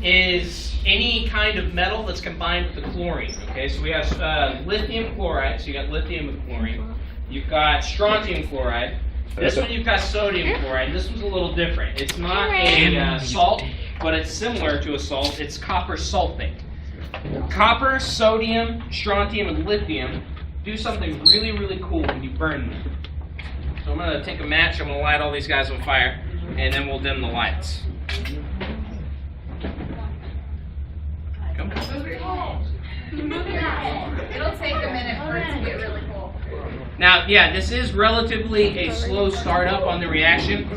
is any kind of metal that's combined with the chlorine. Okay, so we have lithium chloride, so you got lithium and chlorine. You've got strontium chloride. This one you've got sodium chloride. This one's a little different. It's not a salt, but it's similar to a salt. It's copper sulfate. Copper, sodium, strontium, and lithium do something really, really cool when you burn them. So I'm going to take a match, I'm going to light all these guys on fire, and then we'll dim the lights. Come on. It'll take a minute for it to get really cool. Now, yeah, this is relatively a slow startup on the reaction.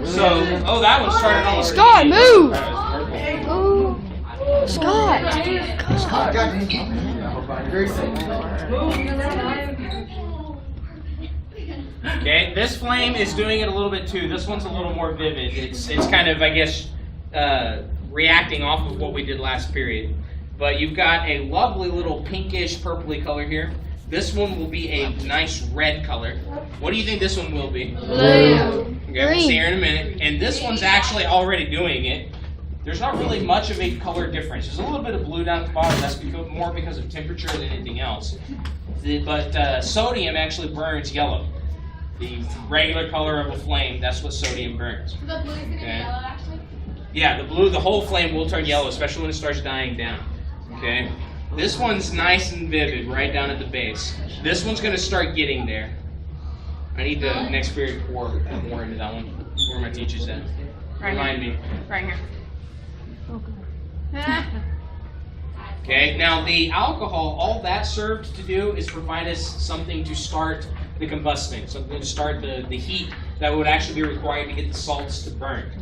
So, oh, that one started on Scott, move! Scott! Okay, this flame is doing it a little bit too. This one's a little more vivid. It's kind of, I guess, reacting off of what we did last period. But you've got a lovely little pinkish purpley color here. This one will be a nice red color. What do you think this one will be? Blue. Okay, we'll see here in a minute. And this one's actually already doing it. There's not really much of a color difference. There's a little bit of blue down at the bottom. That's more because of temperature than anything else. But sodium actually burns yellow. The regular color of a flame, that's what sodium burns. The blue's gonna be yellow, actually? Yeah, the whole flame will turn yellow, especially when it starts dying down. Okay? This one's nice and vivid right down at the base. This one's going to start getting there. I need the next period pour more into that one. Where are my teachers at? Remind me. Right here. Okay, now the alcohol, all that served to do is provide us something to start the combusting, something to start the heat that would actually be required to get the salts to burn.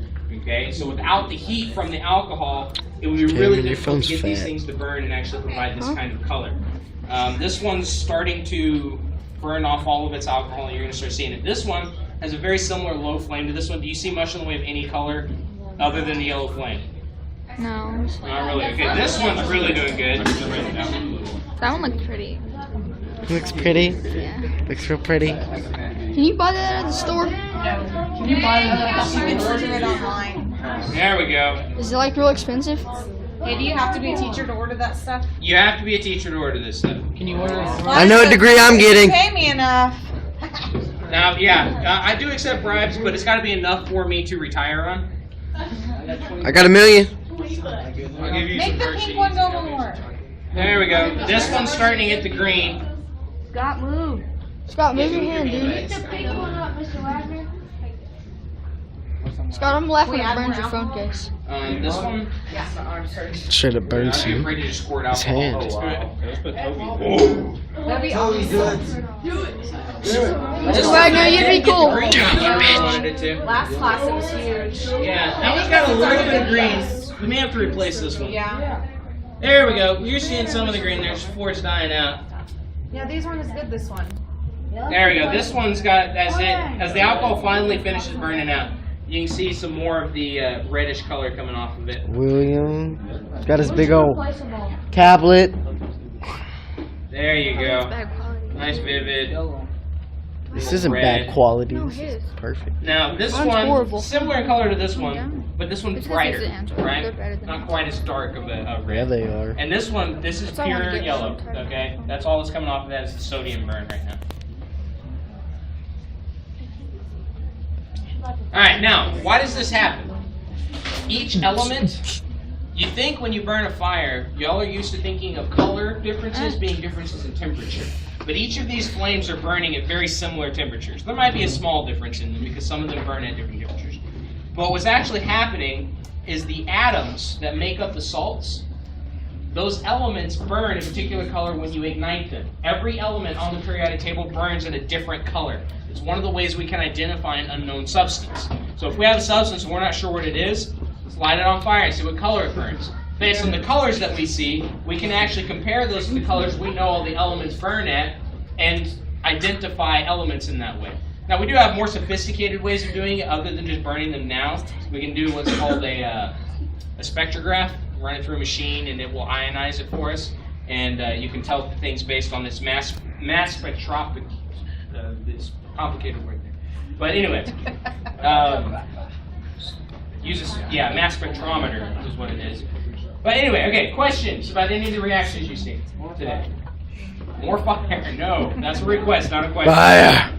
Okay, so without the heat from the alcohol, it would be really difficult to get these things to burn and actually provide this kind of color. This one's starting to burn off all of its alcohol, and you're going to start seeing it. This one has a very similar low flame to this one. Do you see much in the way of any color other than the yellow flame? No. Not really. Okay, this one's really doing good. That one looks pretty. Looks pretty. Yeah. Looks real pretty. Can you buy that at the store? No. Can you buy that? You can order it online. There we go. Is it like real expensive? Hey, do you have to be a teacher to order that stuff? You have to be a teacher to order this stuff. Can you order? I know what degree I'm getting. Pay me enough. Now, yeah, I do accept bribes, but it's got to be enough for me to retire on. I got $1 million. I'll give you Make some the first pink sheets. one go more. There we go. This one's starting to get the green. Scott, move. Scott, move your hand, dude. the pink one up, Mr. Wagner. Scott, I'm laughing We at add burns more your phone case. This one, Straight up burns I'm you. ready to squirt His alcohol. hand. That'd be awesome. Mr. Wagner, you'd be cool. Green I wanted it to. Last class it was huge. Yeah, that one's got a little bit of green. We may have to replace this one. Yeah. There we go. You're seeing some of the green there before it's dying out. Yeah, these one is good, this one. There we go. This one's got, as the alcohol finally finishes burning out, you can see some more of the reddish color coming off of it. William. He's got his big old tablet. There you go. Bad quality. Nice vivid. This isn't Red. bad quality. No, This it is is. perfect. Now this Mine's one, horrible. similar in color to this one, but this one's It's brighter, just the ends. right? They're better than Not mine. quite as dark of a Yeah, red. they are. And this one, this is That's all I wanna pure get. yellow. Okay, that's all that's coming off of that is the sodium burn right now. All right, now why does this happen? Each element. You think when you burn a fire, y'all are used to thinking of color differences being differences in temperature. But each of these flames are burning at very similar temperatures. There might be a small difference in them because some of them burn at different temperatures. But what's actually happening is the atoms that make up the salts, those elements burn a particular color when you ignite them. Every element on the periodic table burns in a different color. It's one of the ways we can identify an unknown substance. So if we have a substance and we're not sure what it is, let's light it on fire and see what color it burns. Based on the colors that we see, we can actually compare those to the colors we know all the elements burn at and identify elements in that way. Now we do have more sophisticated ways of doing it other than just burning them now. We can do what's called a spectrograph, run it through a machine and it will ionize it for us. And you can tell things based on this mass spectrometry. This complicated word there. But anyway, Yeah, mass spectrometer is what it is. But anyway, okay, questions about any of the reactions you see today? More fire? No, that's a request, not a question. Fire!